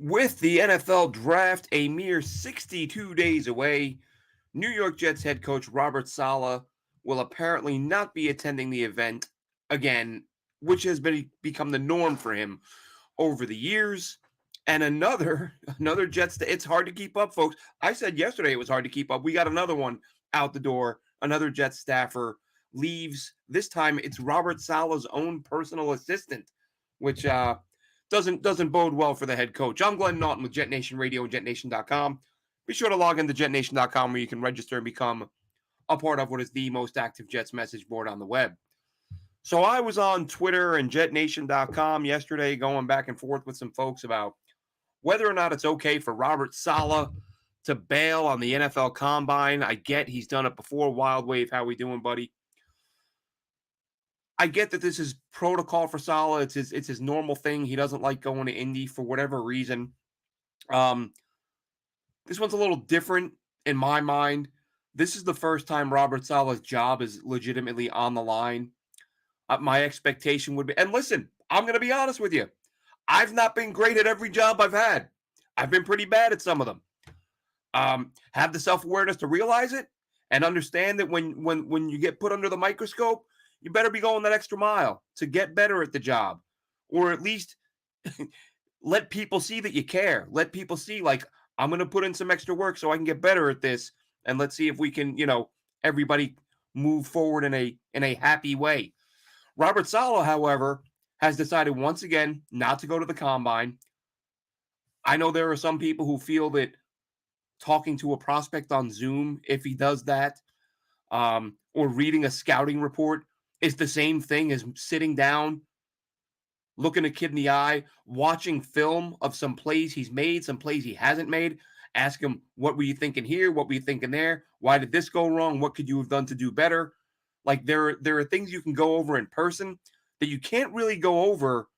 With the NFL draft a mere 62 days away, New York Jets head coach Robert Saleh will apparently not be attending the event again, which has become the norm for him over the years. And another Jets. It's hard to keep up, folks. I said yesterday it was hard to keep up. We got another one out the door. Another Jets staffer leaves. This time it's Robert Saleh's own personal assistant, which doesn't bode well for the head coach. I'm Glenn Naughton with Jet Nation Radio and JetNation.com. Be sure to log into JetNation.com where you can register and become a part of what is the most active Jets message board on the web. So I was on Twitter and JetNation.com yesterday going back and forth with some folks about whether or not it's okay for Robert Saleh to bail on the NFL Combine. I get he's done it before. Wild Wave, how we doing, buddy? I get that this is protocol for Saleh. It's his normal thing. He doesn't like going to Indy for whatever reason. Um, this one's a little different in my mind. This is the first time Robert Saleh's job is legitimately on the line. My expectation would be, and listen, I'm going to be honest with you. I've not been great at every job I've had. I've been pretty bad at some of them. Have the self-awareness to realize it and understand that when you get put under the microscope, you better be going that extra mile to get better at the job, or at least let people see that you care. Let people see, like, I'm going to put in some extra work so I can get better at this, and let's see if we can, everybody move forward in a happy way. Robert Saleh, however, has decided once again not to go to the combine. I know there are some people who feel that talking to a prospect on Zoom, if he does that, or reading a scouting report, is the same thing as sitting down, looking a kid in the eye, watching film of some plays he's made, some plays he hasn't made. Ask him, what were you thinking here? What were you thinking there? Why did this go wrong? What could you have done to do better? Like there are things you can go over in person that you can't really go over,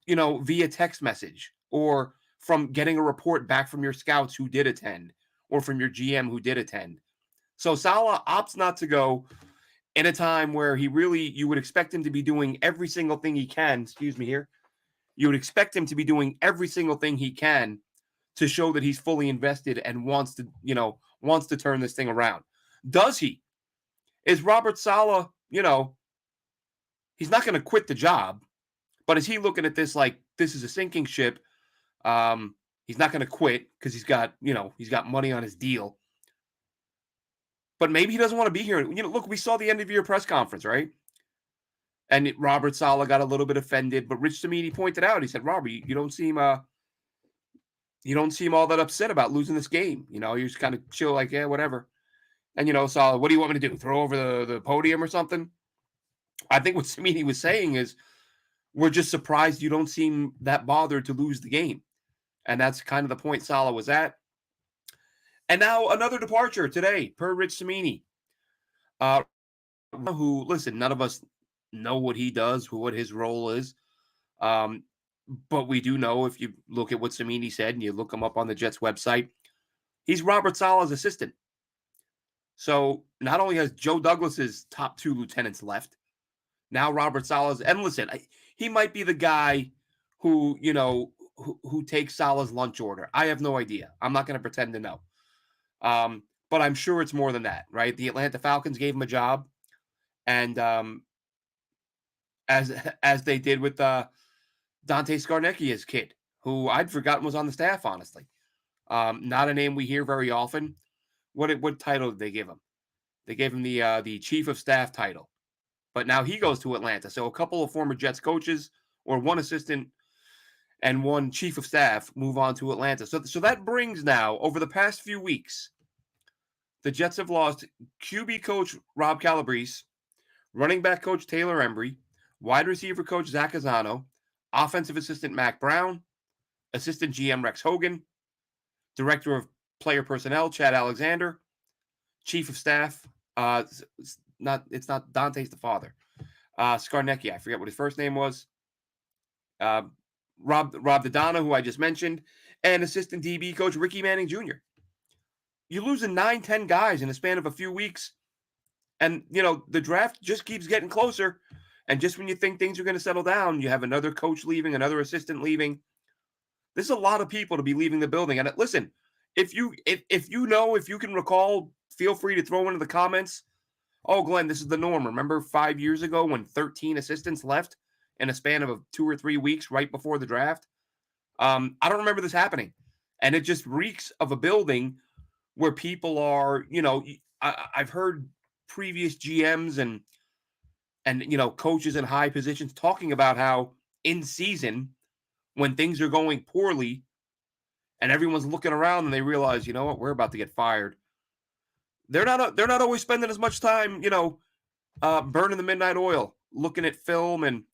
via text message or from getting a report back from your scouts who did attend or from your GM who did attend. So Saleh opts not to go in a time where you would expect him to be doing every single thing he can. Excuse me here. You would expect him to be doing every single thing he can to show that he's fully invested and wants to turn this thing around. Does he? Is Robert Saleh, he's not going to quit the job, but is he looking at this like this is a sinking ship? He's not going to quit because he's got money on his deal. But maybe he doesn't want to be here. Look, we saw the end of your press conference, right? And Robert Saleh got a little bit offended, but Rich Cimini pointed out, he said, Robert, you don't seem all that upset about losing this game. You're just kind of chill, like, yeah, whatever. And Saleh, what do you want me to do? Throw over the podium or something? I think what Cimini was saying is, we're just surprised you don't seem that bothered to lose the game. And that's kind of the point Saleh was at. And now another departure today, per Rich Cimini. Who, listen, none of us know what he does, what his role is. But we do know, if you look at what Cimini said and you look him up on the Jets website, he's Robert Saleh's assistant. So not only has Joe Douglas's top two lieutenants left, now Robert Saleh's, and listen, he might be the guy who, who takes Saleh's lunch order. I have no idea. I'm not going to pretend to know. But I'm sure it's more than that, right? The Atlanta Falcons gave him a job, and as they did with Dante Scarnecchia's kid, who I'd forgotten was on the staff, honestly. Not a name we hear very often. What title did they give him? They gave him the chief of staff title. But now he goes to Atlanta. So a couple of former Jets coaches, or one assistant and one chief of staff, move on to Atlanta. So that brings now, over the past few weeks, the Jets have lost QB coach Rob Calabrese, running back coach Taylor Embry, wide receiver coach Zach Azzano, offensive assistant Mac Brown, assistant GM Rex Hogan, director of player personnel Chad Alexander, chief of staff, it's not Dante's the father, Scarnecchia, I forget what his first name was, Rob Dodonna, who I just mentioned, and assistant DB coach Ricky Manning Jr. You're losing 9-10 guys in the span of a few weeks, and the draft just keeps getting closer. And just when you think things are going to settle down, you have another coach leaving, another assistant leaving. This is a lot of people to be leaving the building. And listen, if you can recall, feel free to throw into the comments. Oh, Glenn, this is the norm. Remember 5 years ago when 13 assistants left in a span of 2 or 3 weeks right before the draft? I don't remember this happening. And it just reeks of a building where people are, I've heard previous GMs and coaches in high positions talking about how in season when things are going poorly and everyone's looking around and they realize, you know what, we're about to get fired. They're not always spending as much time, burning the midnight oil, looking at film and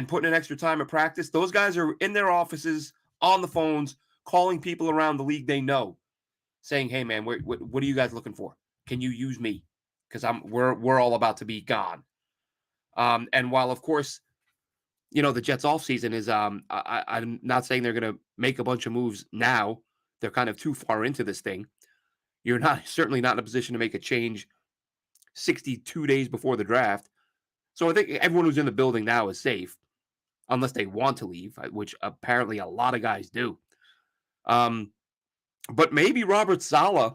putting in extra time at practice. Those guys are in their offices on the phones, calling people around the league they know, saying, "Hey, man, what are you guys looking for? Can you use me? Because we're all about to be gone." And while of course, the Jets offseason is I'm not saying they're going to make a bunch of moves now. They're kind of too far into this thing. You're not certainly not in a position to make a change 62 days before the draft. So I think everyone who's in the building now is safe, unless they want to leave, which apparently a lot of guys do. But maybe Robert Saleh.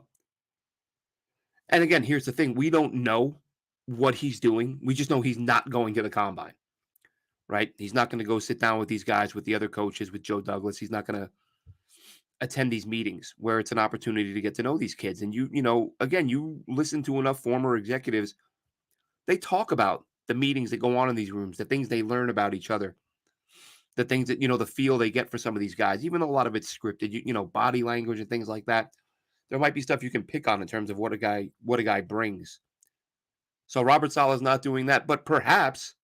And again, here's the thing: we don't know what he's doing. We just know he's not going to the combine, right? He's not going to go sit down with these guys, with the other coaches, with Joe Douglas. He's not going to attend these meetings where it's an opportunity to get to know these kids. And again, you listen to enough former executives, they talk about the meetings that go on in these rooms, the things they learn about each other, the things that, the feel they get for some of these guys, even though a lot of it's scripted, body language and things like that. There might be stuff you can pick on in terms of what a guy brings. So Robert Saleh is not doing that, but perhaps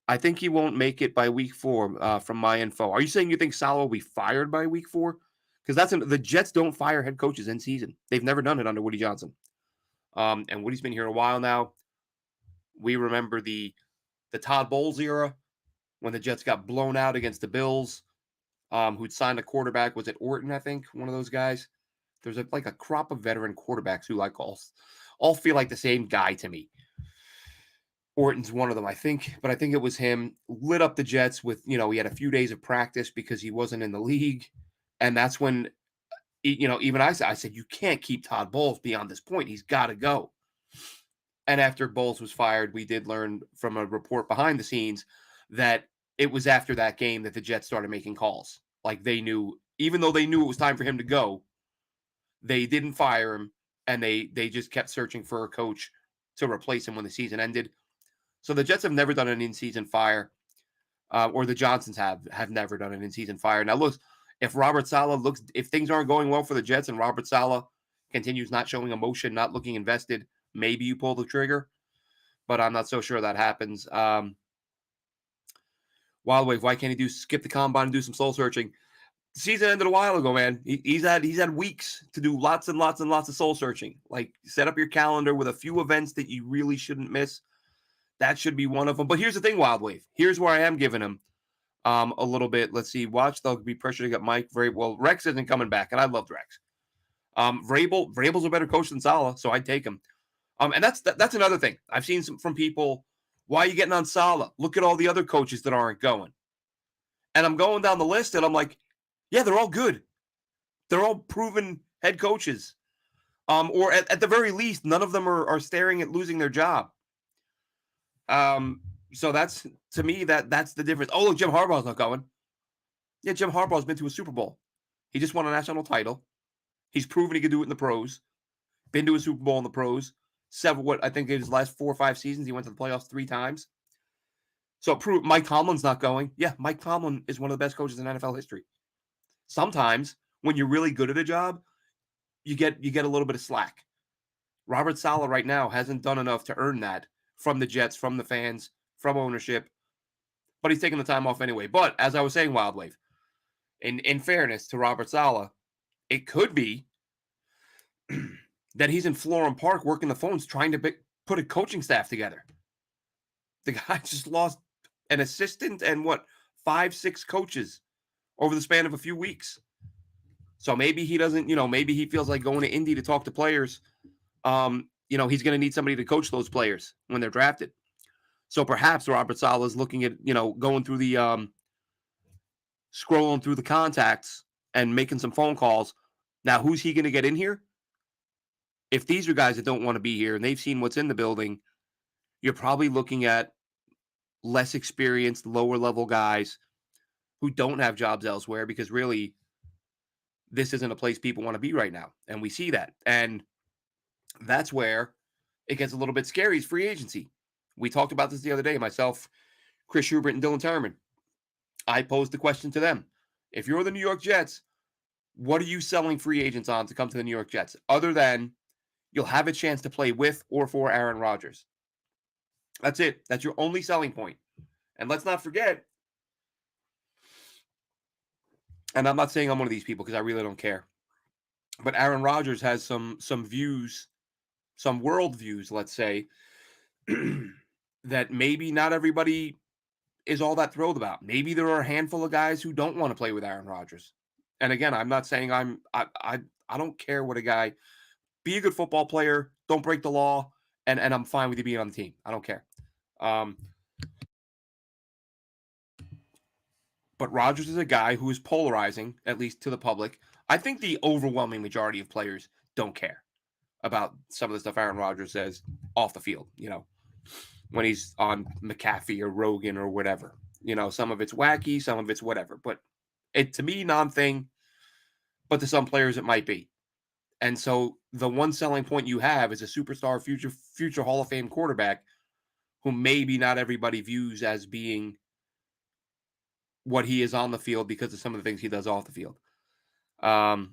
I think he won't make it by week 4 from my info. Are you saying you think Saleh will be fired by week 4? Because the Jets don't fire head coaches in season. They've never done it under Woody Johnson. And Woody's been here a while now. We remember the Todd Bowles era when the Jets got blown out against the Bills, who'd signed a quarterback. Was it Orton, I think, one of those guys? There's a crop of veteran quarterbacks who all feel like the same guy to me. Orton's one of them, I think, but I think it was him. Lit up the Jets with, he had a few days of practice because he wasn't in the league. And that's when, even I said, you can't keep Todd Bowles beyond this point. He's got to go. And after Bowles was fired, we did learn from a report behind the scenes that it was after that game that the Jets started making calls. Like they knew, even though they knew it was time for him to go, they didn't fire him, and they just kept searching for a coach to replace him when the season ended. So the Jets have never done an in-season fire, or the Johnsons have never done an in-season fire. Now, look, if things aren't going well for the Jets and Robert Saleh continues not showing emotion, not looking invested, maybe you pull the trigger, but I'm not so sure that happens. Wild Wave, why can't he skip the combine and do some soul searching? The season ended a while ago, man. He's had weeks to do lots and lots and lots of soul searching. Like, set up your calendar with a few events that you really shouldn't miss. That should be one of them. But here's the thing, Wild Wave. Here's where I am giving him a little bit. Let's see. Watch. They'll be pressuring up Mike. Well, Rex isn't coming back, and I loved Rex. Vrabel's a better coach than Saleh, so I'd take him. And that's another thing. I've seen from people, why are you getting on Saleh? Look at all the other coaches that aren't going. And I'm going down the list, and I'm like, yeah, they're all good. They're all proven head coaches. Or at the very least, none of them are staring at losing their job. So that's, to me, that's the difference. Oh, look, Jim Harbaugh's not going. Yeah, Jim Harbaugh's been to a Super Bowl. He just won a national title. He's proven he can do it in the pros. Been to a Super Bowl in the pros. I think in his last 4 or 5 seasons, he went to the playoffs 3 times. So Mike Tomlin's not going. Yeah, Mike Tomlin is one of the best coaches in NFL history. Sometimes when you're really good at a job, you get a little bit of slack. Robert Saleh right now hasn't done enough to earn that from the Jets, from the fans, from ownership. But he's taking the time off anyway. But as I was saying, Wild Wave, in fairness to Robert Saleh, it could be that he's in Florham Park working the phones trying to put a coaching staff together. The guy just lost an assistant and 5, 6 coaches over the span of a few weeks. So maybe he doesn't, maybe he feels like going to Indy to talk to players. He's going to need somebody to coach those players when they're drafted. So perhaps Robert Saleh is looking at, going through the scrolling through the contacts and making some phone calls. Now, who's he going to get in here? If these are guys that don't want to be here and they've seen what's in the building, you're probably looking at less experienced, lower level guys who don't have jobs elsewhere because really this isn't a place people want to be right now. And we see that. And that's where it gets a little bit scary is free agency. We talked about this the other day, myself, Chris Schubert, and Dylan Terman. I posed the question to them. If you're the New York Jets, what are you selling free agents on to come to the New York Jets? Other than you'll have a chance to play with or for Aaron Rodgers. That's it. That's your only selling point. And let's not forget, and I'm not saying I'm one of these people because I really don't care, but Aaron Rodgers has some views, some world views, let's say, that maybe not everybody is all that thrilled about. Maybe there are a handful of guys who don't want to play with Aaron Rodgers. And again, I'm not saying I don't care what a guy be a good football player, don't break the law, and I'm fine with you being on the team. I don't care. But Rodgers is a guy who is polarizing, at least to the public. I think the overwhelming majority of players don't care about some of the stuff Aaron Rodgers says off the field, when he's on McAfee or Rogan or whatever. Some of it's wacky, some of it's whatever. But it, to me, non-thing, but to some players it might be. And so the one selling point you have is a superstar, future Hall of Fame quarterback who maybe not everybody views as being what he is on the field because of some of the things he does off the field. My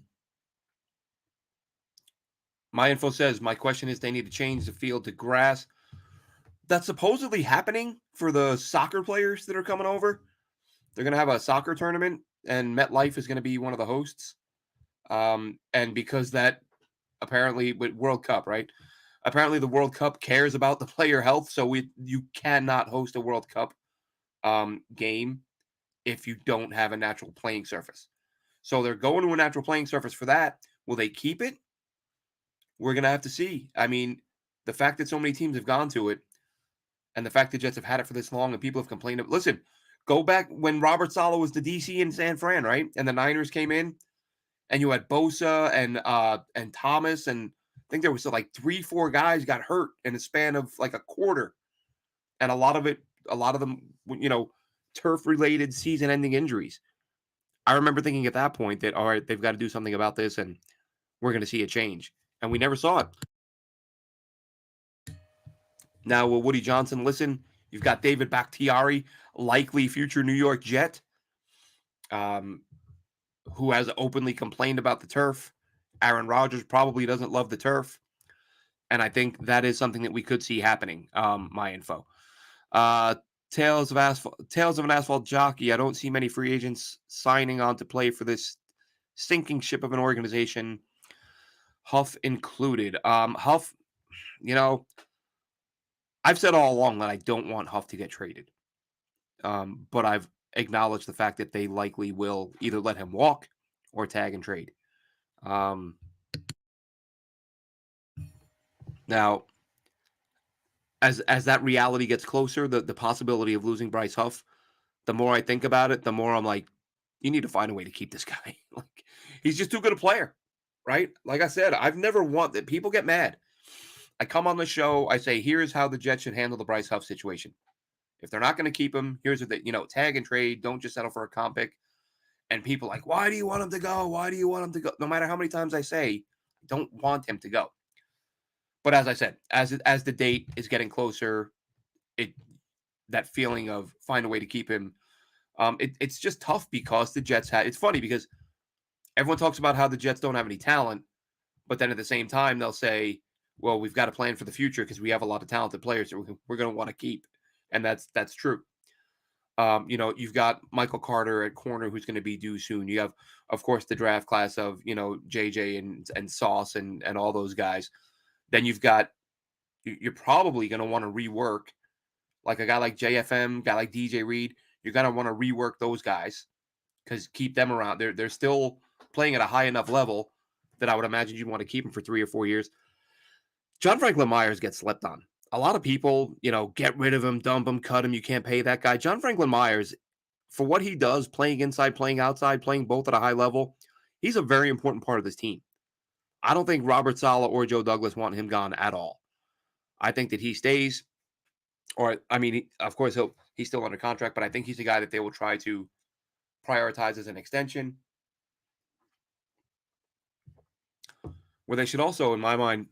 info says, my question is they need to change the field to grass. That's supposedly happening for the soccer players that are coming over. They're going to have a soccer tournament, and MetLife is going to be one of the hosts. And because that apparently with World Cup, right? Apparently the World Cup cares about the player health, so you cannot host a World Cup game if you don't have a natural playing surface. So they're going to a natural playing surface for that. Will they keep it? We're going to have to see. I mean, the fact that so many teams have gone to it and the fact that Jets have had it for this long and people have complained. Listen, go back when Robert Saleh was the DC in San Fran, right? And the Niners came in and you had Bosa and Thomas, and I think there was like 3-4 guys got hurt in a span of like a quarter. And a lot of them, turf-related season-ending injuries. I remember thinking at that point that, all right, they've got to do something about this, and we're going to see a change. And we never saw it. Now, will Woody Johnson listen? You've got David Bakhtiari, likely future New York Jet, who has openly complained about the turf. Aaron Rodgers probably doesn't love the turf. And I think that is something that we could see happening, my info. Tales of an asphalt jockey. I don't see many free agents signing on to play for this sinking ship of an organization, Huff included. Huff, I've said all along that I don't want Huff to get traded. But I've acknowledged the fact that they likely will either let him walk or tag and trade. Now, as that reality gets closer, the possibility of losing Bryce Huff, the more I think about it, the more I'm like, you need to find a way to keep this guy. Like, he's just too good a player, right? Like I said, I've never that people get mad. I come on the show, I say, here's how the Jets should handle the Bryce Huff situation. If they're not going to keep him, here's what tag and trade. Don't just settle for a comp pick. And people like, why do you want him to go? Why do you want him to go? No matter how many times I say, I don't want him to go. But as I said, as the date is getting closer, that feeling of find a way to keep him, it's just tough because the Jets it's funny because everyone talks about how the Jets don't have any talent, but then at the same time they'll say, well, we've got to plan for the future because we have a lot of talented players that we're going to want to keep. And that's true. You've got Michael Carter at corner who's going to be due soon. You have, of course, the draft class of, JJ and Sauce and all those guys. Then you're probably going to want to rework like a guy like JFM, guy like DJ Reed. You're going to want to rework those guys because keep them around. They're still playing at a high enough level that I would imagine you'd want to keep them for 3 or 4 years. John Franklin Myers gets slept on. A lot of people, get rid of him, dump him, cut him. You can't pay that guy. John Franklin Myers, for what he does, playing inside, playing outside, playing both at a high level, he's a very important part of this team. I don't think Robert Saleh or Joe Douglas want him gone at all. I think that he stays, or I mean, of course he's still under contract, but I think he's a guy that they will try to prioritize as an extension. Where they should also, in my mind,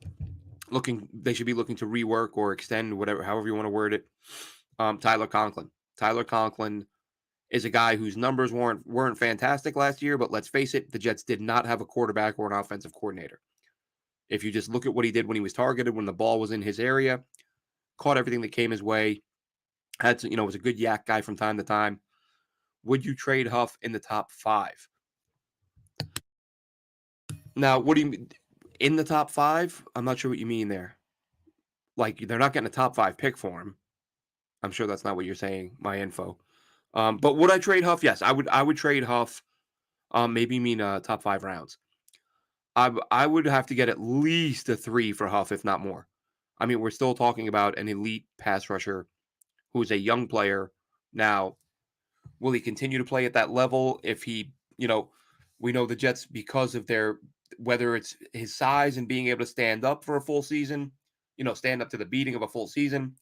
they should be looking to rework or extend whatever, however you want to word it. Tyler Conklin. Tyler Conklin is a guy whose numbers weren't fantastic last year, but let's face it, the Jets did not have a quarterback or an offensive coordinator. If you just look at what he did when he was targeted, when the ball was in his area, caught everything that came his way, was a good yak guy from time to time. Would you trade Huff in the top 5? Now, what do you mean in the top 5? I'm not sure what you mean there. Like, they're not getting a top 5 pick for him. I'm sure that's not what you're saying, my info. But would I trade Huff? Yes, I would trade Huff. Maybe you mean top 5 rounds. I would have to get at least a 3 for Huff, if not more. I mean, we're still talking about an elite pass rusher who's a young player. Now, will he continue to play at that level if he, we know the Jets, because of whether it's his size and being able to stand up for a full season, stand up to the beating of a full season,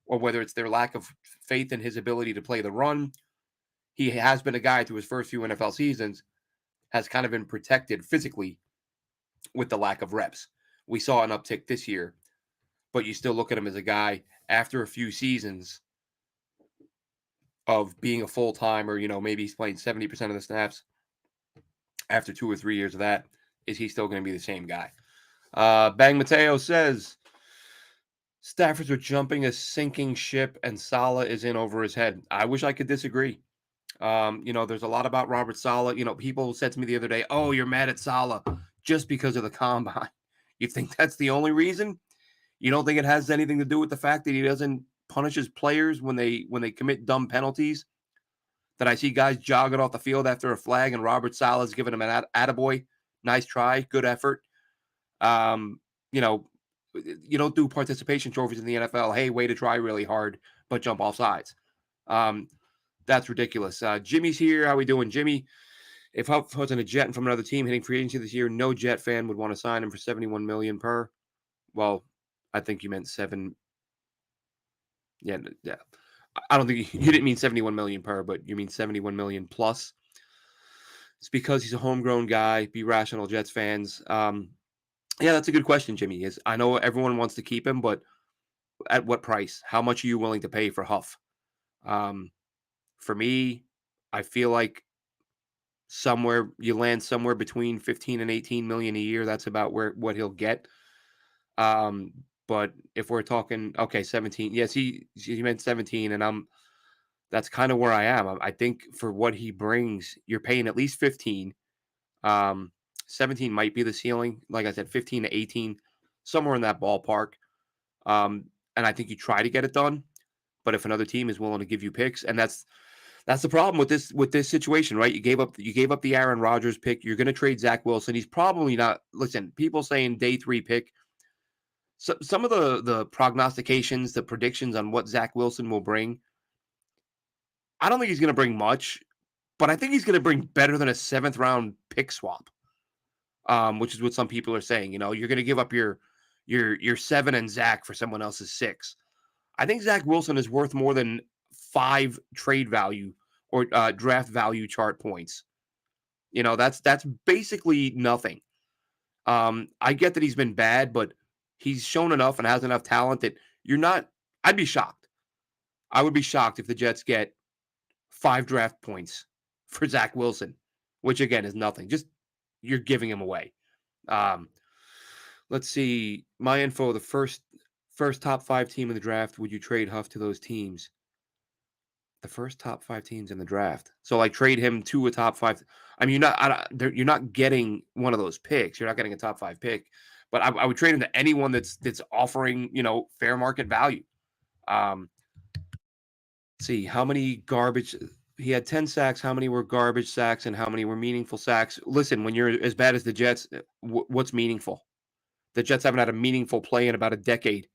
or whether it's their lack of faith in his ability to play the run. He has been a guy through his first few NFL seasons, has kind of been protected physically with the lack of reps. We saw an uptick this year, but you still look at him as a guy after a few seasons of being a full-timer, maybe he's playing 70% of the snaps. After 2 or 3 years of that, is he still going to be the same guy? Bang Mateo says, Stafford's are jumping a sinking ship and Saleh is in over his head. I wish I could disagree. There's a lot about Robert Saleh. People said to me the other day, oh, you're mad at Saleh just because of the combine. You think that's the only reason? You don't think it has anything to do with the fact that he doesn't punish his players when they commit dumb penalties? That I see guys jogging off the field after a flag and Robert Saleh's giving him an attaboy. Nice try, good effort. You don't do participation trophies in the NFL. Hey, way to try really hard, but jump off sides. That's ridiculous. Jimmy's here. How we doing, Jimmy? If Huff wasn't a Jet and from another team hitting free agency this year, no Jet fan would want to sign him for $71 million per. Well, I think you meant 7. Yeah. I don't think you didn't mean 71 million per, but you mean 71 million plus. It's because he's a homegrown guy. Be rational, Jets fans. Yeah, that's a good question, Jimmy. I know everyone wants to keep him, but at what price? How much are you willing to pay for Huff? For me, I feel like you land somewhere between 15 and 18 million a year. That's about what he'll get. But if we're talking, okay, 17, yes, he meant 17, and that's kind of where I am. I think for what he brings, you're paying at least 15. 17 might be the ceiling. Like I said, 15 to 18, somewhere in that ballpark. And I think you try to get it done. But if another team is willing to give you picks, and that's the problem with this situation, right? You gave up the Aaron Rodgers pick. You're going to trade Zach Wilson. He's probably not. Listen, people saying day 3 pick. So some of the prognostications, the predictions on what Zach Wilson will bring, I don't think he's going to bring much, but I think he's going to bring better than a 7th round pick swap, which is what some people are saying. You're going to give up your 7 and Zach for someone else's 6. I think Zach Wilson is worth more than 5 trade value or draft value chart points. That's basically nothing. I get that he's been bad, but he's shown enough and has enough talent that I'd be shocked. I would be shocked if the Jets get 5 draft points for Zach Wilson, which again is nothing. Just you're giving him away. Let's see. My info, the first top 5 team in the draft, would you trade Huff to those teams? The first top 5 teams in the draft. So like trade him to a top 5. I mean, you're not getting one of those picks. You're not getting a top 5 pick. But I would trade him to anyone that's offering, fair market value. Let's see how many garbage. He had 10 sacks. How many were garbage sacks and how many were meaningful sacks? Listen, when you're as bad as the Jets, what's meaningful? The Jets haven't had a meaningful play in about a decade.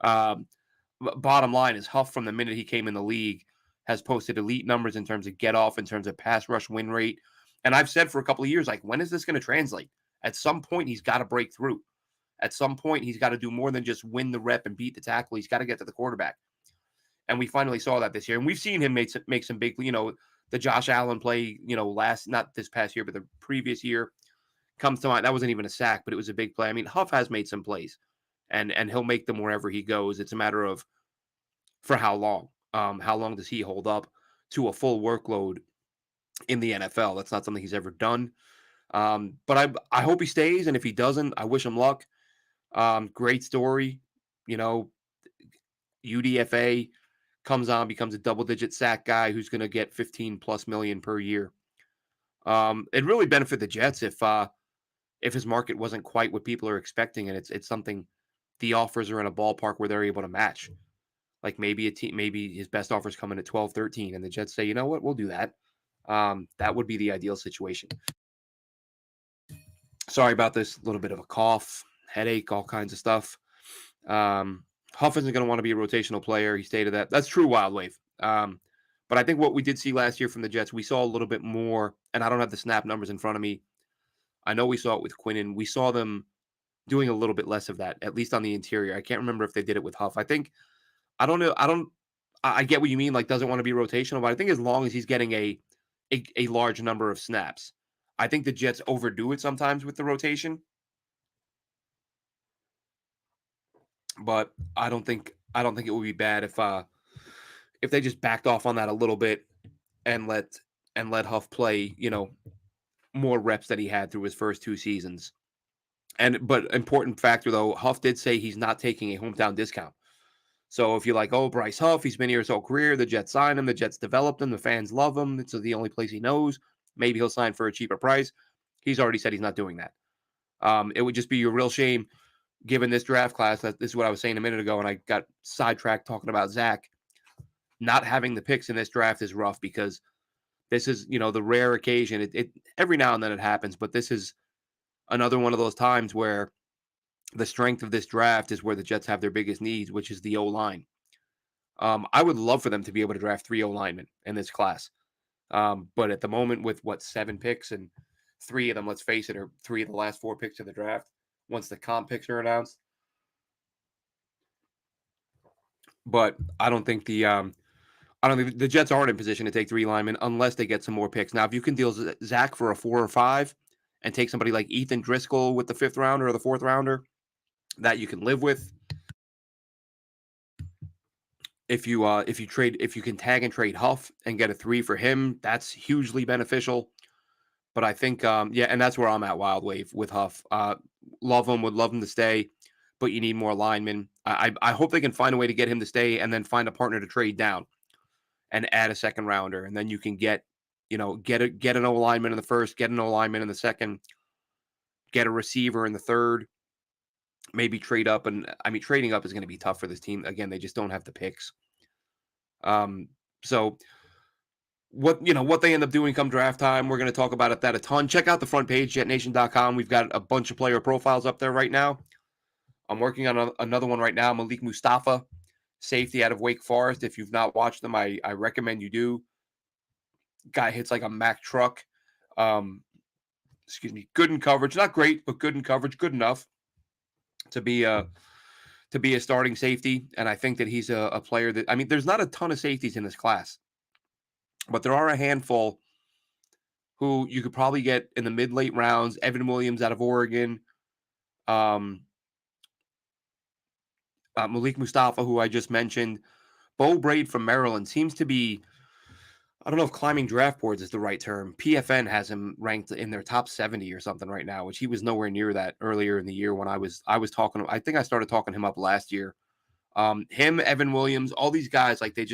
Bottom line is Huff, from the minute he came in the league, has posted elite numbers in terms of get off, in terms of pass rush win rate. And I've said for a couple of years, like, when is this going to translate? At some point, he's got to break through. At some point, he's got to do more than just win the rep and beat the tackle. He's got to get to the quarterback. And we finally saw that this year. And we've seen him make some big, the Josh Allen play, not this past year, but the previous year comes to mind. That wasn't even a sack, but it was a big play. I mean, Huff has made some plays, and he'll make them wherever he goes. It's a matter of for how long. How long does he hold up to a full workload in the NFL? That's not something he's ever done. But I hope he stays, and if he doesn't, I wish him luck. Great story, you know, UDFA comes on, becomes a double-digit sack guy who's going to get 15 plus million per year. It really benefit the Jets if his market wasn't quite what people are expecting, and it's something the offers are in a ballpark where they're able to match. Like maybe his best offers come in at 12, 13, and the Jets say, you know what, we'll do that. That would be the ideal situation. Sorry about this, a little bit of a cough, headache, all kinds of stuff. Huff isn't going to want to be a rotational player. He stated that. That's true, Wild Wave. But I think what we did see last year from the Jets, we saw a little bit more, and I don't have the snap numbers in front of me. I know we saw it with Quinnen. We saw them doing a little bit less of that, at least on the interior. I can't remember if they did it with Huff. I don't know. I get what you mean, like doesn't want to be rotational, but I think as long as he's getting a large number of snaps, I think the Jets overdo it sometimes with the rotation. But I don't think it would be bad if they just backed off on that a little bit and let Huff play, more reps that he had through his first 2 seasons. But important factor though, Huff did say he's not taking a hometown discount. So if you're like, oh, Bryce Huff, he's been here his whole career, the Jets signed him, the Jets developed him, the fans love him, it's the only place he knows, maybe he'll sign for a cheaper price. He's already said he's not doing that. It would just be a real shame, given this draft class, that this is what I was saying a minute ago, and I got sidetracked talking about Zach. Not having the picks in this draft is rough because this is, the rare occasion. It every now and then it happens, but this is another one of those times where the strength of this draft is where the Jets have their biggest needs, which is the O-line. I would love for them to be able to draft 3 O-linemen in this class. But at the moment with 7 picks and 3 of them, let's face it, are 3 of the last 4 picks of the draft once the comp picks are announced. But I don't think the Jets aren't in position to take 3 linemen unless they get some more picks. Now, if you can deal Zach for a 4 or 5 and take somebody like Ethan Driscoll with the 5th rounder or the 4th rounder, that you can live with. If you can tag and trade Huff and get a 3 for him, that's hugely beneficial. But I think and that's where I'm at, Wild Wave, with Huff. Love him, would love him to stay, but you need more linemen. I hope they can find a way to get him to stay and then find a partner to trade down and add a 2nd rounder, and then you can get an O lineman in the 1st, get an O lineman in the 2nd, get a receiver in the 3rd. Maybe trade up, and I mean trading up is going to be tough for this team. Again, they just don't have the picks. So what they end up doing come draft time, we're going to talk about that a ton. Check out the front page, jetnation.com. We've got a bunch of player profiles up there right now. I'm working on another one right now. Malik Mustafa, safety out of Wake Forest. If you've not watched them, I recommend you do. Guy hits like a Mack truck. Good in coverage, not great, but good in coverage, good enough to be a starting safety. And I think that he's a player that, I mean, there's not a ton of safeties in this class, but there are a handful who you could probably get in the mid-late rounds. Evan Williams out of Oregon, Malik Mustafa, who I just mentioned, Bo Braid from Maryland seems to be, I don't know if climbing draft boards is the right term. PFN has him ranked in their top 70 or something right now, which he was nowhere near that earlier in the year when I was talking. I think I started talking him up last year. Him, Evan Williams, all these guys, like they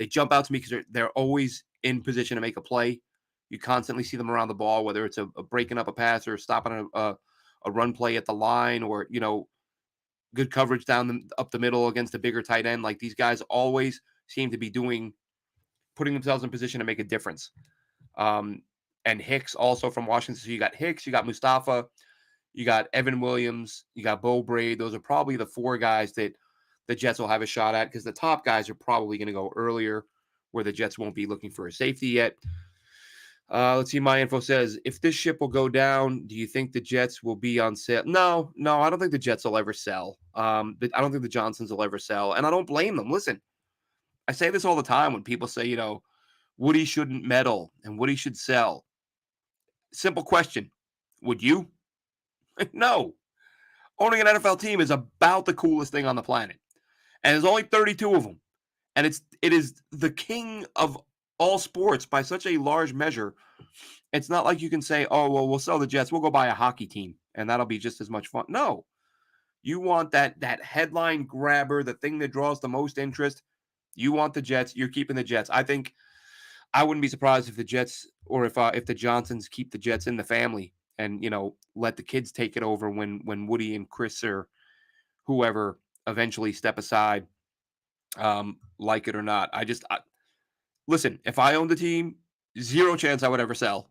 jump out to me because they're always in position to make a play. You constantly see them around the ball, whether it's a breaking up a pass or stopping a run play at the line, or good coverage up the middle against a bigger tight end. Like these guys always seem to be putting themselves in position to make a difference. And Hicks also from Washington. So you got Hicks, you got Mustafa, you got Evan Williams, you got Bo Braid. Those are probably the 4 guys that the Jets will have a shot at, because the top guys are probably going to go earlier where the Jets won't be looking for a safety yet. Let's see. My info says if this ship will go down, do you think the Jets will be on sale? No, no, I don't think the Jets will ever sell. But I don't think the Johnsons will ever sell, and I don't blame them. Listen, I say this all the time when people say, Woody shouldn't meddle and Woody should sell. Simple question: would you? No. Owning an NFL team is about the coolest thing on the planet, and there's only 32 of them, and it is the king of all sports by such a large measure. It's not like you can say, "Oh, well, we'll sell the Jets. We'll go buy a hockey team, and that'll be just as much fun." No, you want that headline grabber, the thing that draws the most interest. You want the Jets. You're keeping the Jets. I think I wouldn't be surprised if the Jets or if the Johnsons keep the Jets in the family and let the kids take it over when Woody and Chris or whoever eventually step aside, like it or not. Listen. If I owned the team, zero chance I would ever sell.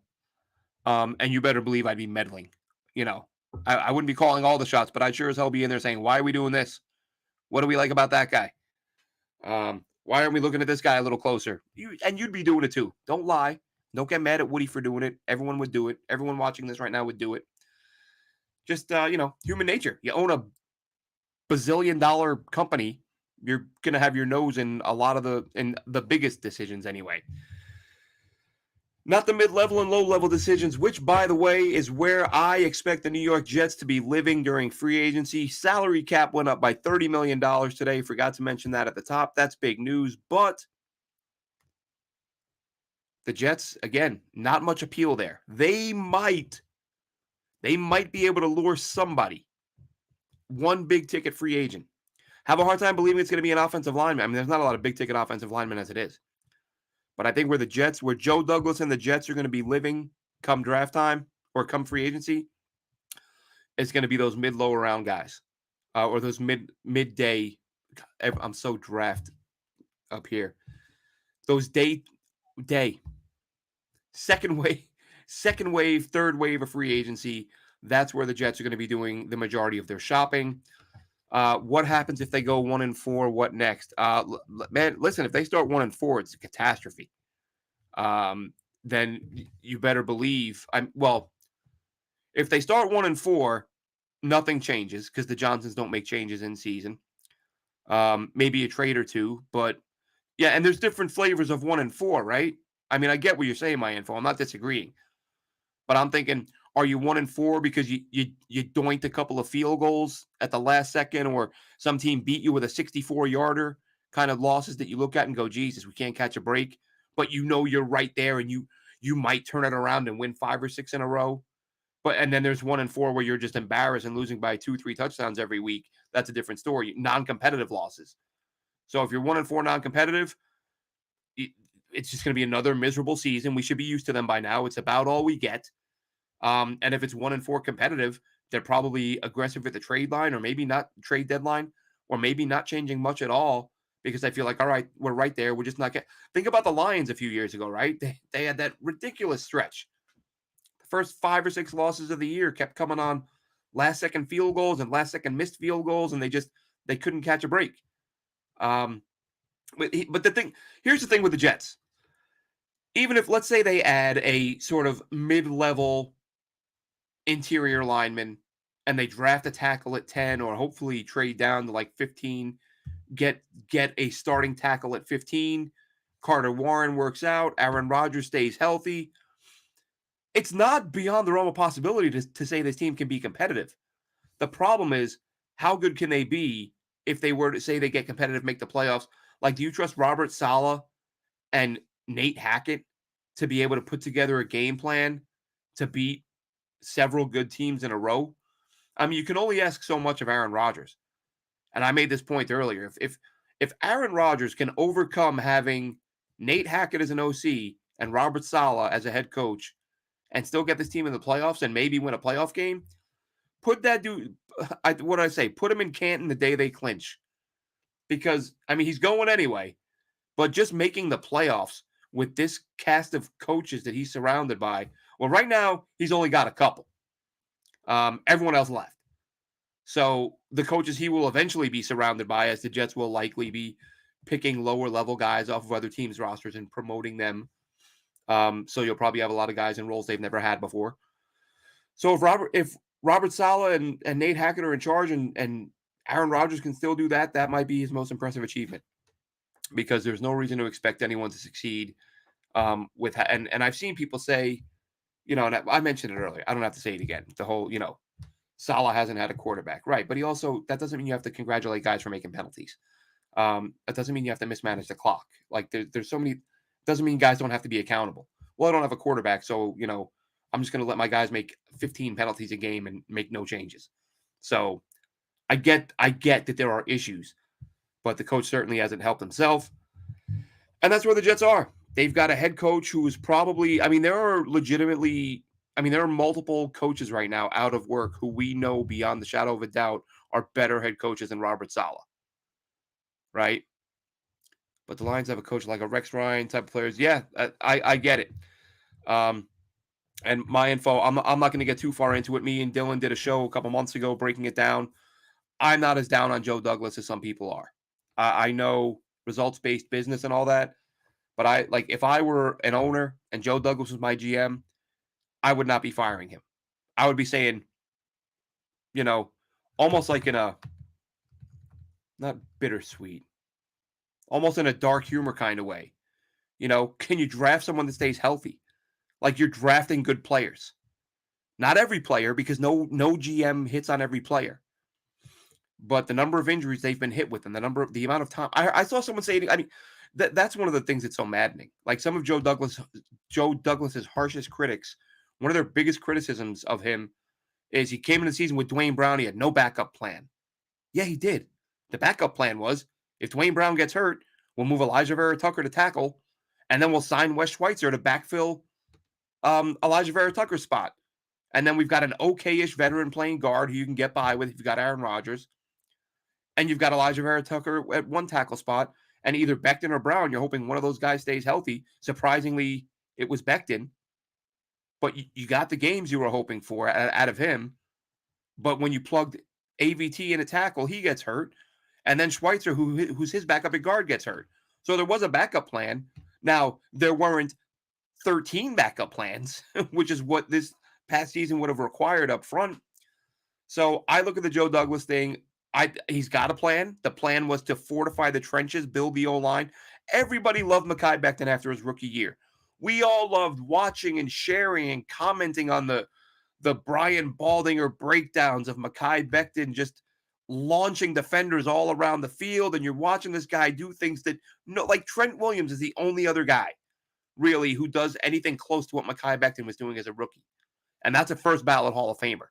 And you better believe I'd be meddling. You know, I wouldn't be calling all the shots, but I'd sure as hell be in there saying, "Why are we doing this? What do we like about that guy? Why aren't we looking at this guy a little closer?" You'd be doing it too. Don't lie. Don't get mad at Woody for doing it. Everyone would do it. Everyone watching this right now would do it. Just human nature. You own a bazillion-dollar company. You're gonna have your nose in a lot of the biggest decisions anyway. Not the mid-level and low-level decisions, which, by the way, is where I expect the New York Jets to be living during free agency. Salary cap went up by $30 million today. Forgot to mention that at the top. That's big news. But the Jets, again, not much appeal there. They might be able to lure somebody, one big-ticket free agent. Have a hard time believing it's going to be an offensive lineman. I mean, there's not a lot of big-ticket offensive linemen as it is. But I think where Joe Douglas and the Jets are going to be living come draft time or come free agency, it's going to be those mid-lower round guys or those midday. I'm so draft up here. Those day second wave, third wave of free agency. That's where the Jets are going to be doing the majority of their shopping. What happens if they go 1-4? What next? Man, listen, if they start 1-4, it's a catastrophe. Then you better believe if they start 1-4, nothing changes because the Johnsons don't make changes in season. Maybe a trade or two, but yeah, and there's different flavors of 1-4, right? I mean, I get what you're saying, my info. I'm not disagreeing, but I'm thinking, are you 1-4 because you doinked a couple of field goals at the last second, or some team beat you with a 64-yarder? Kind of losses that you look at and go, Jesus, we can't catch a break. But you're right there, and you might turn it around and win 5 or 6 in a row. And then there's 1-4 where you're just embarrassed and losing by 2-3 touchdowns every week. That's a different story. Non-competitive losses. So if you're 1-4 non-competitive, it's just going to be another miserable season. We should be used to them by now. It's about all we get. And if it's 1-4 competitive, they're probably aggressive at the trade line, or maybe not trade deadline, or maybe not changing much at all, because I feel like, all right, we're right there. We're just not getting. Think about the Lions a few years ago, right? They had that ridiculous stretch. The first 5 or 6 losses of the year kept coming on last-second field goals and last-second missed field goals, and they couldn't catch a break. But here's the thing with the Jets. Even if, let's say, they add a sort of mid-level interior lineman and they draft a tackle at 10, or hopefully trade down to like 15, get a starting tackle at 15, Carter Warren works out, Aaron Rodgers stays healthy. It's not beyond the realm of possibility to say this team can be competitive. The problem is, how good can they be if they were to say they get competitive, make the playoffs? Like, do you trust Robert Saleh and Nate Hackett to be able to put together a game plan to beat several good teams in a row? I mean, you can only ask so much of Aaron Rodgers. And I made this point earlier. If Aaron Rodgers can overcome having Nate Hackett as an OC and Robert Saleh as a head coach and still get this team in the playoffs and maybe win a playoff game, put that dude, what do I say? Put him in Canton the day they clinch. Because, I mean, he's going anyway. But just making the playoffs with this cast of coaches that he's surrounded by, well, right now, he's only got a couple. Everyone else left. So the coaches he will eventually be surrounded by, as the Jets will likely be picking lower level guys off of other teams' rosters and promoting them. So you'll probably have a lot of guys in roles they've never had before. So if Robert Saleh and Nate Hackett are in charge and Aaron Rodgers can still do that, that might be his most impressive achievement because there's no reason to expect anyone to succeed and I've seen people say, and I mentioned it earlier. I don't have to say it again. The whole, Salah hasn't had a quarterback, right? But that doesn't mean you have to congratulate guys for making penalties. That doesn't mean you have to mismanage the clock. Like there's so many. Doesn't mean guys don't have to be accountable. Well, I don't have a quarterback, so I'm just going to let my guys make 15 penalties a game and make no changes. So I get that there are issues, but the coach certainly hasn't helped himself, and that's where the Jets are. They've got a head coach who is probably. I mean, there are multiple coaches right now out of work who we know beyond the shadow of a doubt are better head coaches than Robert Saleh, right? But the Lions have a coach like a Rex Ryan type of players. Yeah, I get it. And my info, I'm not going to get too far into it. Me and Dylan did a show a couple months ago breaking it down. I'm not as down on Joe Douglas as some people are. I know results-based business and all that, but if I were an owner and Joe Douglas was my GM, I would not be firing him. I would be saying, almost like in a not bittersweet, almost in a dark humor kind of way. Can you draft someone that stays healthy? Like you're drafting good players. Not every player, because no GM hits on every player. But the number of injuries they've been hit with and the amount of time. I saw someone saying, I mean, that's one of the things that's so maddening. Like some of Joe Douglas's harshest critics, one of their biggest criticisms of him is he came into the season with Dwayne Brown. He had no backup plan. Yeah, he did. The backup plan was if Dwayne Brown gets hurt, we'll move Elijah Vera Tucker to tackle, and then we'll sign Wes Schweitzer to backfill Elijah Vera Tucker's spot. And then we've got an okay-ish veteran playing guard who you can get by with if you've got Aaron Rodgers. And you've got Elijah Vera Tucker at one tackle spot. And either Becton or Brown, you're hoping one of those guys stays healthy. Surprisingly, it was Becton. But you got the games you were hoping for out of him. But when you plugged AVT in a tackle, he gets hurt. And then Schweitzer, who's his backup at guard, gets hurt. So there was a backup plan. Now, there weren't 13 backup plans, which is what this past season would have required up front. So I look at the Joe Douglas thing. He's got a plan. The plan was to fortify the trenches, build the O-line. Everybody loved Mekhi Becton after his rookie year. We all loved watching and sharing and commenting on the Brian Baldinger breakdowns of Mekhi Becton just launching defenders all around the field. And you're watching this guy do things that, like Trent Williams is the only other guy, really, who does anything close to what Mekhi Becton was doing as a rookie. And that's a first ballot Hall of Famer.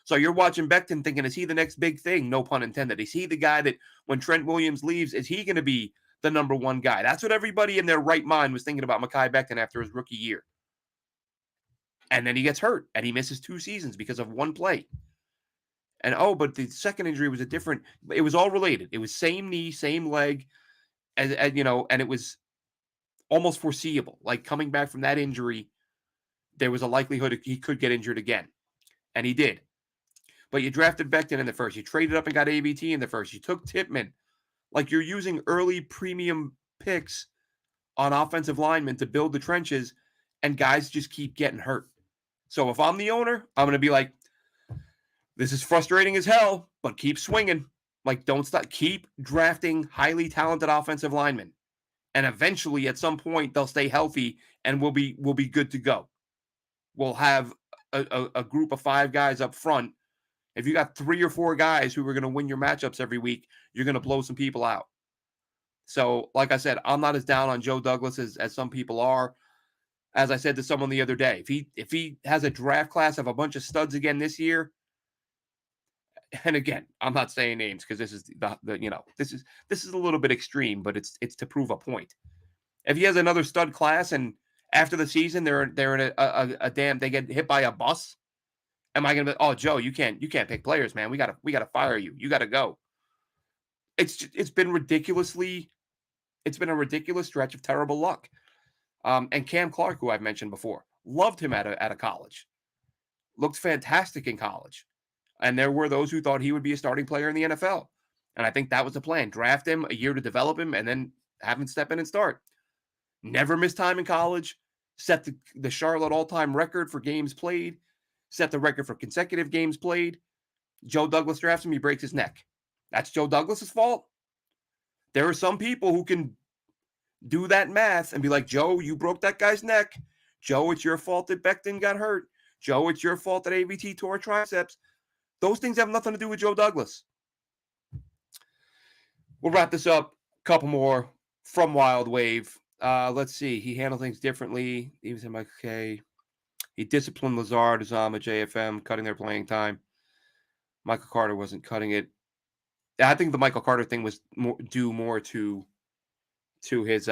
So you're watching Becton thinking, is he the next big thing? No pun intended. Is he the guy that when Trent Williams leaves, is he going to be the number one guy? That's what everybody in their right mind was thinking about Mekhi Becton after his rookie year. And then he gets hurt and he misses 2 seasons because of one play. And but the second injury was it was all related. It was same knee, same leg, and it was almost foreseeable. Like coming back from that injury, there was a likelihood he could get injured again. And he did. But you drafted Becton in the first. You traded up and got AVT in the first. You took Tippmann. Like you're using early premium picks on offensive linemen to build the trenches, and guys just keep getting hurt. So if I'm the owner, I'm going to be like, this is frustrating as hell, but keep swinging. Like, don't stop. Keep drafting highly talented offensive linemen. And eventually, at some point, they'll stay healthy and we'll be good to go. We'll have a group of 5 guys up front. If you got 3 or 4 guys who are going to win your matchups every week, you're going to blow some people out. So, like I said, I'm not as down on Joe Douglas as some people are. As I said to someone the other day, if he has a draft class of a bunch of studs again this year, and again, I'm not saying names because this is this is a little bit extreme, but it's to prove a point. If he has another stud class and after the season they're in a damn, they get hit by a bus, am I going to be, oh, Joe, you can't pick players, man. We got to fire you. You got to go. It's been a ridiculous stretch of terrible luck. And Cam Clark, who I've mentioned before, loved him at a college. Looked fantastic in college. And there were those who thought he would be a starting player in the NFL. And I think that was the plan. Draft him a year to develop him and then Have him step in and start. Never missed time in college. Set the Charlotte all-time record for games played. Set the record for consecutive games played. Joe Douglas drafts him. He breaks his neck. That's Joe Douglas's fault. There are some people who can do that math and be like, Joe, you broke that guy's neck. Joe, it's your fault that Becton got hurt. Joe, it's your fault that AVT tore triceps. Those things have nothing to do with Joe Douglas. We'll wrap this up. A couple more from Wild Wave. Let's see. He handled things differently. He was in Michael K. He disciplined Lazard, Uzama, JFM, cutting their playing time. Michael Carter wasn't cutting it. I think the Michael Carter thing was due more to his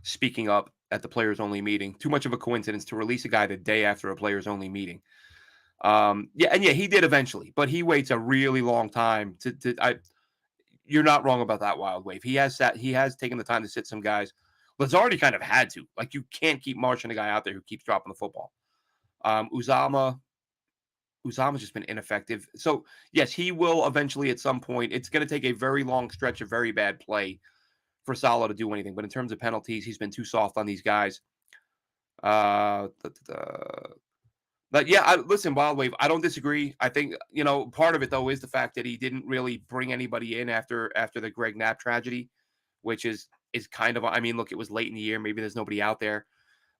speaking up at the players only meeting. Too much of a coincidence to release a guy the day after a players only meeting. He did eventually, but he waits a really long time you're not wrong about that, Wild Wave. He has taken the time to sit some guys. Lazardi kind of had to. Like, you can't keep marching a guy out there who keeps dropping the football. Uzama's just been ineffective. So, yes, he will eventually at some point. It's going to take a very long stretch of very bad play for Saleh to do anything. But in terms of penalties, he's been too soft on these guys. But yeah, listen, Wild Wave, I don't disagree. I think, part of it, though, is the fact that he didn't really bring anybody in after the Greg Knapp tragedy, which is kind of, look, it was late in the year. Maybe there's nobody out there.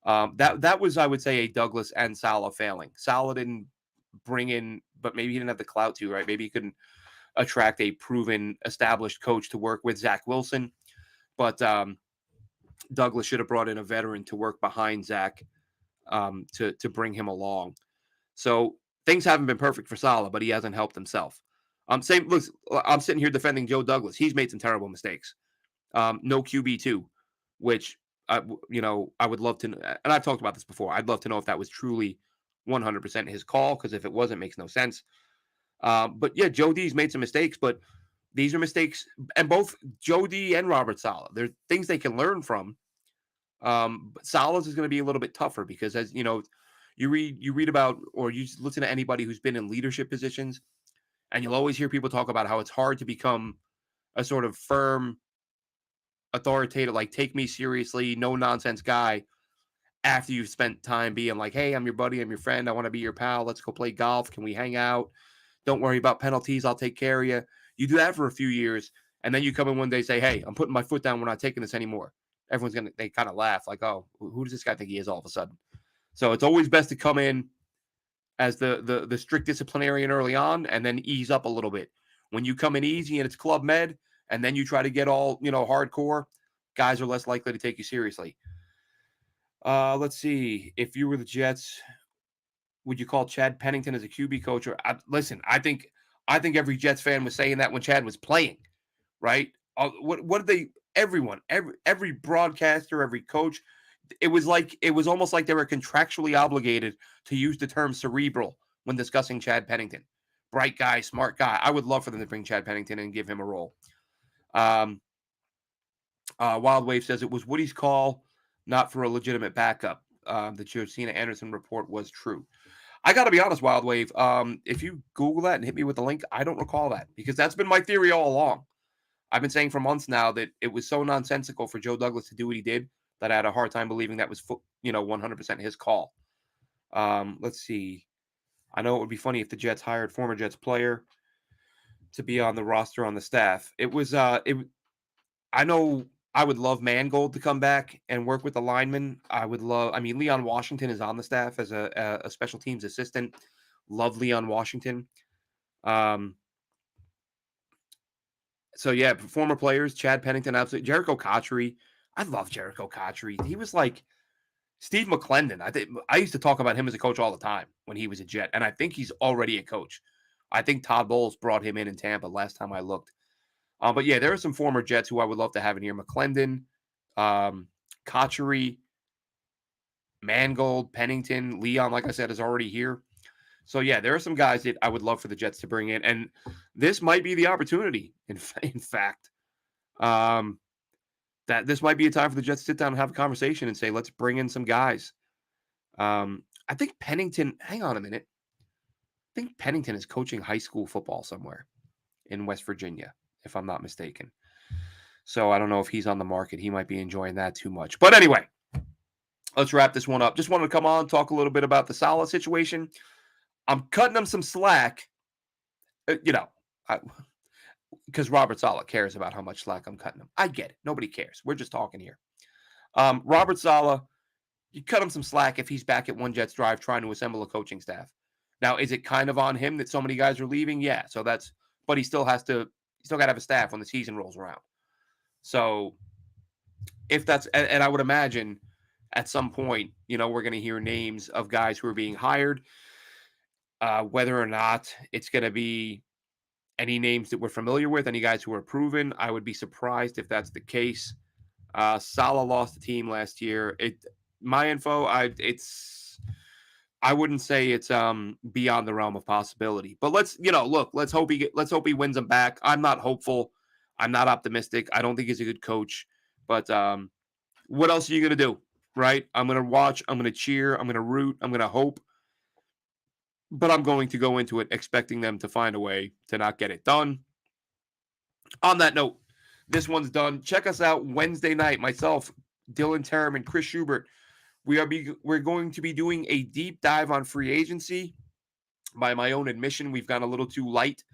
That was, I would say, a Douglas and Saleh failing. Saleh didn't bring in, but maybe he didn't have the clout to, right? Maybe he couldn't attract a proven, established coach to work with Zach Wilson. But Douglas should have brought in a veteran to work behind Zach to bring him along. So things haven't been perfect for Saleh, but he hasn't helped himself. Look, I'm sitting here defending Joe Douglas. He's made some terrible mistakes. No QB2, which I would love to know, and I've talked about this before. I'd love to know if that was truly 100% his call, because if it wasn't, it makes no sense. But yeah, Joe D's made some mistakes, but these are mistakes, and both Joe D and Robert Saleh, they're things they can learn from. But Saleh's is going to be a little bit tougher because, as you know, you read about, or you listen to anybody who's been in leadership positions, and you'll always hear people talk about how it's hard to become a sort of firm, authoritative, like, take me seriously, no nonsense guy after you've spent time being like, hey, I'm your buddy, I'm your friend, I want to be your pal, let's go play golf, can we hang out? Don't worry about penalties, I'll take care of you. You do that for a few years, and then you come in one day and say, hey, I'm putting my foot down, we're not taking this anymore. They kind of laugh like, oh, who does this guy think he is all of a sudden? So it's always best to come in as the strict disciplinarian early on and then ease up a little bit. When you come in easy and it's Club Med and then you try to get all, hardcore, guys are less likely to take you seriously. Let's see. If you were the Jets, would you call Chad Pennington as a QB coach? Or listen, I think every Jets fan was saying that when Chad was playing, right? What did they? Everyone, every broadcaster, every coach, it was almost like they were contractually obligated to use the term cerebral when discussing Chad Pennington. Bright guy, smart guy. I would love for them to bring Chad Pennington and give him a role. Wild Wave says it was Woody's call, not for a legitimate backup. The Josina Anderson report was true. I got to be honest, Wild Wave. If you Google that and hit me with the link, I don't recall that, because that's been my theory all along. I've been saying for months now that it was so nonsensical for Joe Douglas to do what he did that I had a hard time believing that was 100% his call. Let's see. I know it would be funny if the Jets hired former Jets player to be on the roster on the staff. It was I know I would love Mangold to come back and work with the linemen. Leon Washington is on the staff as a special teams assistant. Love Leon Washington. So yeah, former players, Chad Pennington, absolutely. Jericho Cotchery. I love Jericho Cotchery. He was like Steve McClendon. I used to talk about him as a coach all the time when he was a Jet, and I think he's already a coach. I think Todd Bowles brought him in Tampa last time I looked. But yeah, there are some former Jets who I would love to have in here. McClendon, Cotchery, Mangold, Pennington, Leon, like I said, is already here. So yeah, there are some guys that I would love for the Jets to bring in, and this might be the opportunity. In fact, that this might be a time for the Jets to sit down and have a conversation and say, let's bring in some guys. I think Pennington. Hang on a minute. I think Pennington is coaching high school football somewhere in West Virginia, if I'm not mistaken. So I don't know if he's on the market. He might be enjoying that too much. But anyway, let's wrap this one up. Just wanted to come on, talk a little bit about the Salah situation. I'm cutting him some slack, you know, because Robert Saleh cares about how much slack I'm cutting him. I get it. Nobody cares. We're just talking here. Robert Saleh, you cut him some slack if he's back at One Jets Drive trying to assemble a coaching staff. Now, is it kind of on him that so many guys are leaving? Yeah. So that's, but he still has to, he still got to have a staff when the season rolls around. So if that's, and I would imagine at some point, we're going to hear names of guys who are being hired. Whether or not it's going to be any names that we're familiar with, any guys who are proven, I would be surprised if that's the case. Salah lost the team last year. My info, I wouldn't say it's beyond the realm of possibility. But let's hope he wins them back. I'm not hopeful. I'm not optimistic. I don't think he's a good coach. But what else are you gonna do? Right? I'm gonna watch, I'm gonna cheer, I'm gonna root, I'm gonna hope. But I'm going to go into it expecting them to find a way to not get it done. On that note, this one's done. Check us out Wednesday night. Myself, Dylan Terham, and Chris Schubert. We're going to be doing a deep dive on free agency. By my own admission, we've gone a little too light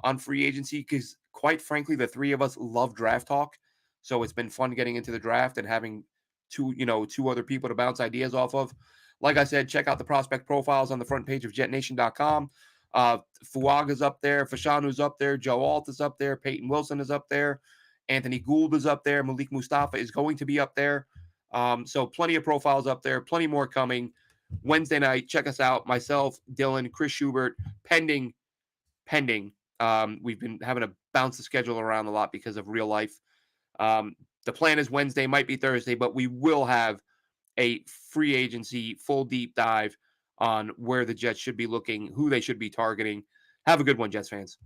on free agency because, quite frankly, the three of us love draft talk. So it's been fun getting into the draft and having two other people to bounce ideas off of. Like I said, check out the prospect profiles on the front page of jetnation.com. Fuaga's up there, Fashanu's up there, Joe Alt is up there, Peyton Wilson is up there, Anthony Gould is up there, Malik Mustafa is going to be up there. So plenty of profiles up there, plenty more coming. Wednesday night, check us out. Myself, Dylan, Chris Schubert, pending. We've been having to bounce the schedule around a lot because of real life. The plan is Wednesday, might be Thursday, but we will have a free agency full deep dive on where the Jets should be looking, who they should be targeting. Have a good one, Jets fans.